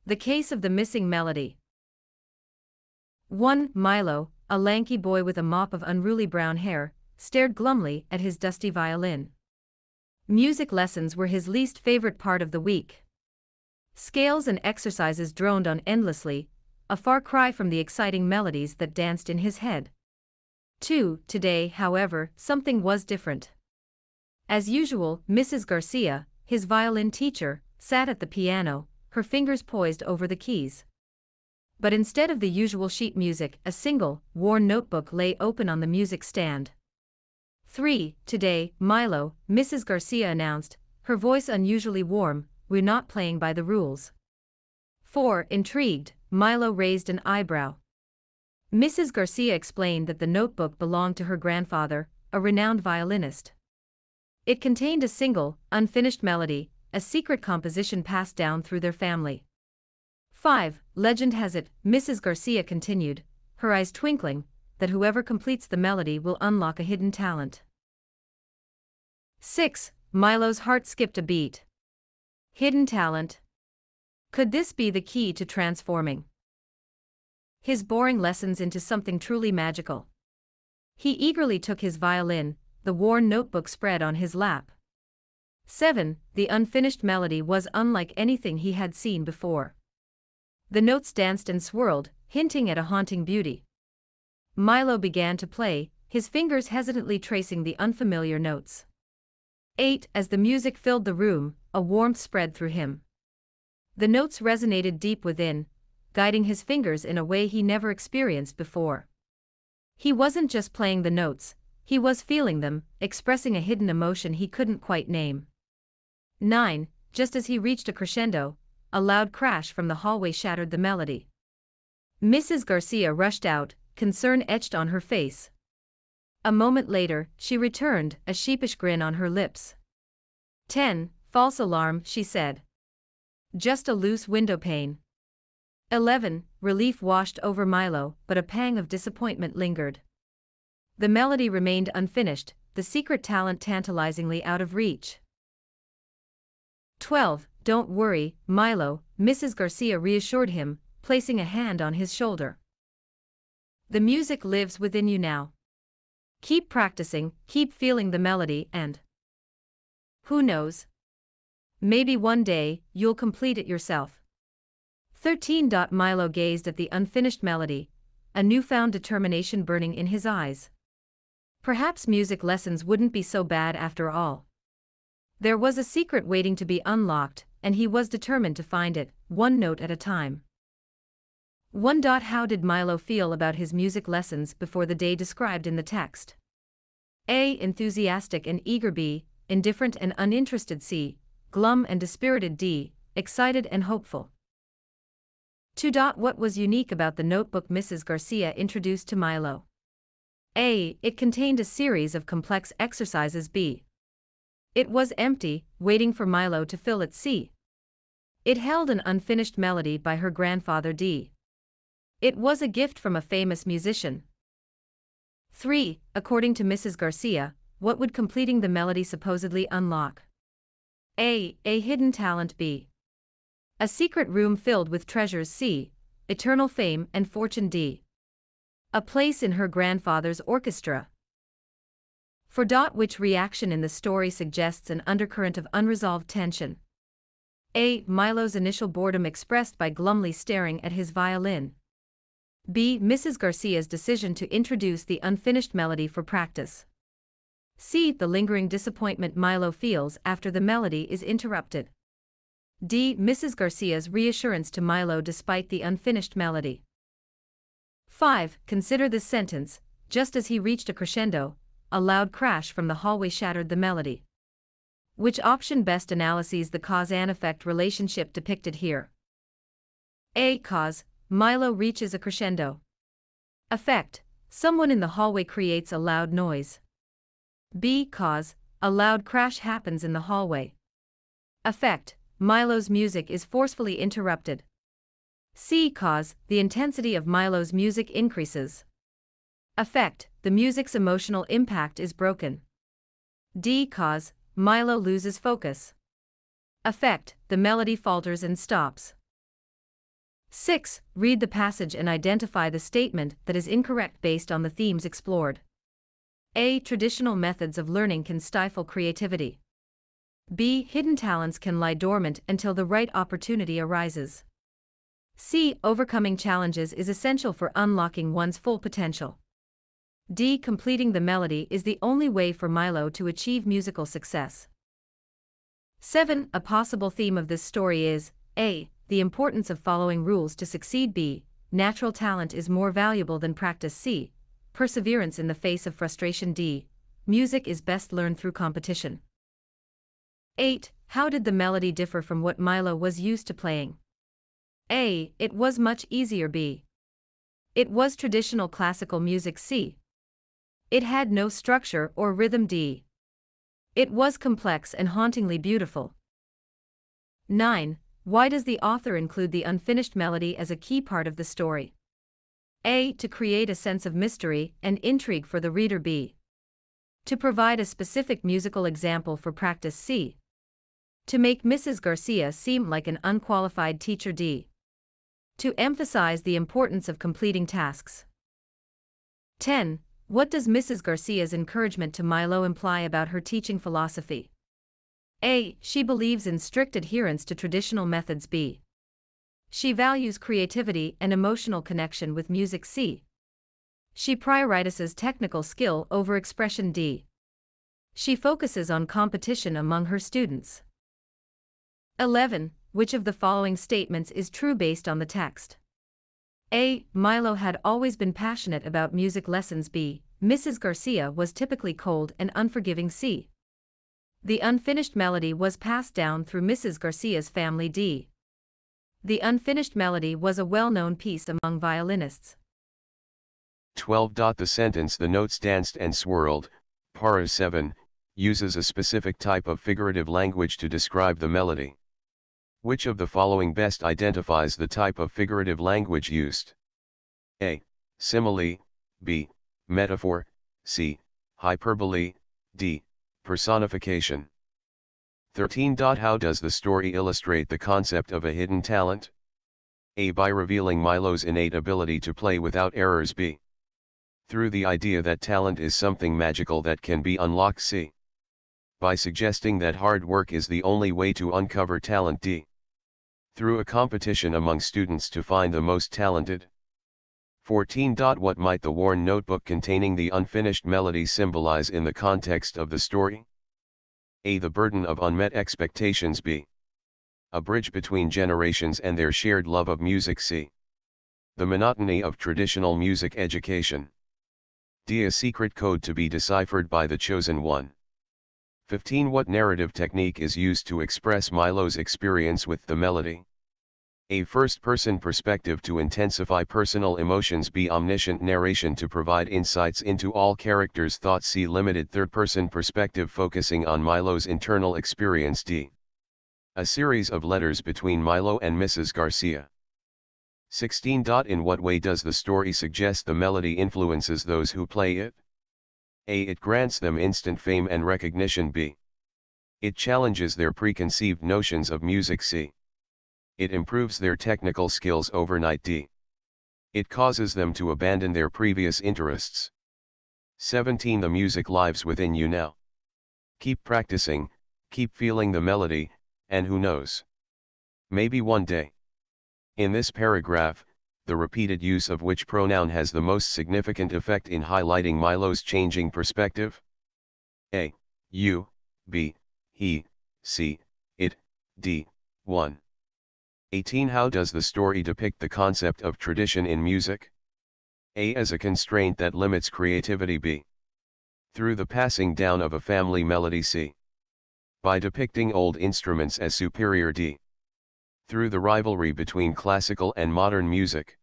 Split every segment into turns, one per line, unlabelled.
The case of the missing melody. 1. Milo, a lanky boy with a mop of unruly brown hair, stared glumly at his dusty violin. Music lessons were his least favorite part of the week. Scales and exercises droned on endlessly, a far cry from the exciting melodies that danced in his head. 2. Today, however, something was different. As usual, Mrs. Garcia, his violin teacher, sat at the piano, her fingers poised over the keys. But instead of the usual sheet music, a single, worn notebook lay open on the music stand. 3. Today, Milo, Mrs. Garcia announced, her voice unusually warm, we're not playing by the rules. 4. Intrigued, Milo raised an eyebrow. Mrs. Garcia explained that the notebook belonged to her grandfather, a renowned violinist. It contained a single, unfinished melody, a secret composition passed down through their family. 5. Legend has it, Mrs. Garcia continued, her eyes twinkling, that whoever completes the melody will unlock a hidden talent. 6. Milo's heart skipped a beat. Hidden talent. Could this be the key to transforming his boring lessons into something truly magical? He eagerly took his violin, the worn notebook spread on his lap. 7. The unfinished melody was unlike anything he had seen before. The notes danced and swirled, hinting at a haunting beauty. Milo began to play, his fingers hesitantly tracing the unfamiliar notes. 8. As the music filled the room, a warmth spread through him. The notes resonated deep within, guiding his fingers in a way he never experienced before. He wasn't just playing the notes, he was feeling them, expressing a hidden emotion he couldn't quite name. 9. Just as he reached a crescendo, a loud crash from the hallway shattered the melody. Mrs. Garcia rushed out, concern etched on her face. A moment later, she returned, a sheepish grin on her lips. 10. False alarm, she said. Just a loose window pane. 11. Relief washed over Milo, but a pang of disappointment lingered. The melody remained unfinished, the secret talent tantalizingly out of reach. 12. Don't worry, Milo, Mrs. Garcia reassured him, placing a hand on his shoulder. The music lives within you now. Keep practicing, keep feeling the melody, and who knows? Maybe one day, you'll complete it yourself. 13. Milo gazed at the unfinished melody, a newfound determination burning in his eyes. Perhaps music lessons wouldn't be so bad after all. There was a secret waiting to be unlocked, and he was determined to find it, one note at a time. 1. How did Milo feel about his music lessons before the day described in the text? A. Enthusiastic and eager. B. Indifferent and uninterested. C. Glum and dispirited. D. Excited and hopeful. 2. What was unique about the notebook Mrs. Garcia introduced to Milo? A. It contained a series of complex exercises. B. It was empty, waiting for Milo to fill it. C. It held an unfinished melody by her grandfather. D. It was a gift from a famous musician. 3. According to Mrs. Garcia, what would completing the melody supposedly unlock? A. A hidden talent. B. A secret room filled with treasures. C. Eternal fame and fortune. D. A place in her grandfather's orchestra. 4. Which reaction in the story suggests an undercurrent of unresolved tension? A. Milo's initial boredom expressed by glumly staring at his violin. B. Mrs. Garcia's decision to introduce the unfinished melody for practice. C. The lingering disappointment Milo feels after the melody is interrupted. D. Mrs. Garcia's reassurance to Milo despite the unfinished melody. 5. Consider this sentence, just as he reached a crescendo, a loud crash from the hallway shattered the melody. Which option best analyses the cause and effect relationship depicted here? A. Cause, Milo reaches a crescendo. Effect, someone in the hallway creates a loud noise. B. Cause, a loud crash happens in the hallway. Effect, Milo's music is forcefully interrupted. C. Cause, the intensity of Milo's music increases. Effect, the music's emotional impact is broken. D. Cause, Milo loses focus. Effect, the melody falters and stops. 6. Read the passage and identify the statement that is incorrect based on the themes explored. A. Traditional methods of learning can stifle creativity. B. Hidden talents can lie dormant until the right opportunity arises. C. Overcoming challenges is essential for unlocking one's full potential. D. Completing the melody is the only way for Milo to achieve musical success. 7. A possible theme of this story is A. The importance of following rules to succeed. B. Natural talent is more valuable than practice. C. Perseverance in the face of frustration. D. Music is best learned through competition. 8. How did the melody differ from what Milo was used to playing? A. It was much easier. B. It was traditional classical music. C. It had no structure or rhythm. D. It was complex and hauntingly beautiful. 9. Why does the author include the unfinished melody as a key part of the story? A. To create a sense of mystery and intrigue for the reader. B. To provide a specific musical example for practice. C. To make Mrs. Garcia seem like an unqualified teacher. D. To emphasize the importance of completing tasks. 10. What does Mrs. Garcia's encouragement to Milo imply about her teaching philosophy? A. She believes in strict adherence to traditional methods. B. She values creativity and emotional connection with music. C. She prioritizes technical skill over expression. D. She focuses on competition among her students. 11. Which of the following statements is true based on the text? A. Milo had always been passionate about music lessons. B. Mrs. Garcia was typically cold and unforgiving. C. The unfinished melody was passed down through Mrs. Garcia's family. D. The unfinished melody was a well-known piece among violinists.
12. The sentence "the notes danced and swirled," para 7, uses a specific type of figurative language to describe the melody. Which of the following best identifies the type of figurative language used? A. Simile. B. Metaphor. C. Hyperbole. D. Personification. 13. How does the story illustrate the concept of a hidden talent? A. By revealing Milo's innate ability to play without errors. B. Through the idea that talent is something magical that can be unlocked. C. By suggesting that hard work is the only way to uncover talent. D. Through a competition among students to find the most talented. 14. What might the worn notebook containing the unfinished melody symbolize in the context of the story? A. The burden of unmet expectations. B. A bridge between generations and their shared love of music. C. The monotony of traditional music education. D. A secret code to be deciphered by the chosen one. 15. What narrative technique is used to express Milo's experience with the melody? A. First-person perspective to intensify personal emotions. B. Omniscient narration to provide insights into all characters' thoughts. C. Limited third-person perspective focusing on Milo's internal experience. D. A series of letters between Milo and Mrs. Garcia. 16. In what way does the story suggest the melody influences those who play it? A. It grants them instant fame and recognition. B. It challenges their preconceived notions of music. C. It improves their technical skills overnight. D. It causes them to abandon their previous interests. 17. The music lives within you now. Keep practicing, keep feeling the melody, and who knows? Maybe one day. In this paragraph, the repeated use of which pronoun has the most significant effect in highlighting Milo's changing perspective? A. You. B. He. C. It. D. 1. 18. How does the story depict the concept of tradition in music? A. As a constraint that limits creativity. B. Through the passing down of a family melody. C. By depicting old instruments as superior. D. Through the rivalry between classical and modern music.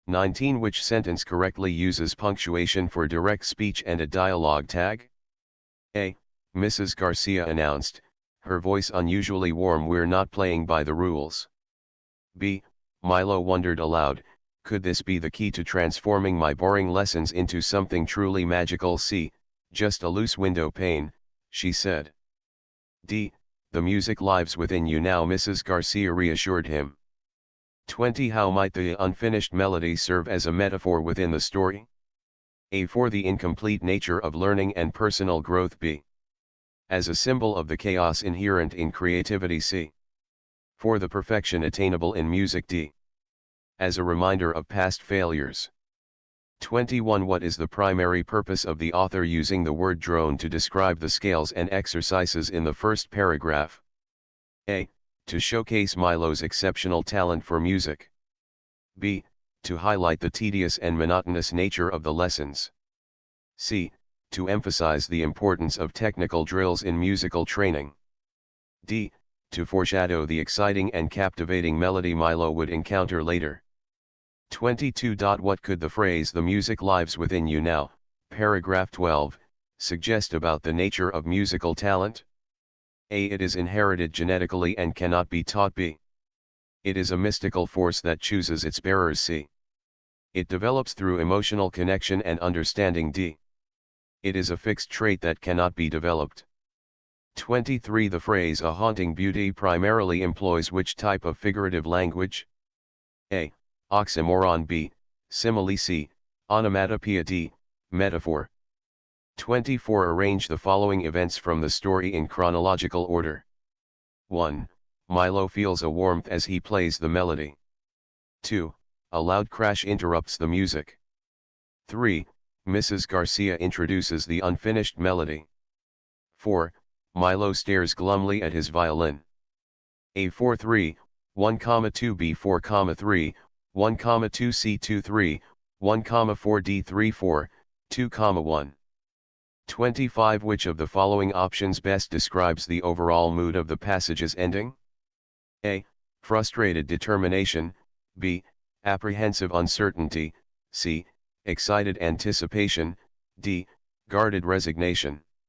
19. Which sentence correctly uses punctuation for direct speech and a dialogue tag? A. Mrs. Garcia announced, her voice unusually warm, "We're not playing by the rules." B. Milo wondered aloud, could this be the key to transforming my boring lessons into something truly magical? C. Just a loose window pane, she said. D. The music lives within you now, Mrs. Garcia reassured him. 20. How might the unfinished melody serve as a metaphor within the story? A. For the incomplete nature of learning and personal growth. B. As a symbol of the chaos inherent in creativity. C. For the perfection attainable in music. D. As a reminder of past failures. 21. What is the primary purpose of the author using the word drone to describe the scales and exercises in the first paragraph? A. To showcase Milo's exceptional talent for music. B. To highlight the tedious and monotonous nature of the lessons. C. To emphasize the importance of technical drills in musical training. D. To foreshadow the exciting and captivating melody Milo would encounter later. 22. What could the phrase "the music lives within you now," paragraph 12, suggest about the nature of musical talent? A. It is inherited genetically and cannot be taught. B. It is a mystical force that chooses its bearers. C. It develops through emotional connection and understanding. D. It is a fixed trait that cannot be developed. 23. The phrase "a haunting beauty" primarily employs which type of figurative language? A. Oxymoron. B. Simile. C. Onomatopoeia. D. Metaphor. 24. Arrange the following events from the story in chronological order. 1. Milo feels a warmth as he plays the melody. 2. A loud crash interrupts the music. 3. Mrs. Garcia introduces the unfinished melody. 4. Milo stares glumly at his violin. A4. 3, 1,2 B4, 3, 1,2 C2 3, 1,4 D3 4, 2, 1. 25. Which of the following options best describes the overall mood of the passage's ending? A. Frustrated determination. B. Apprehensive uncertainty. C. Excited anticipation. D. Guarded resignation.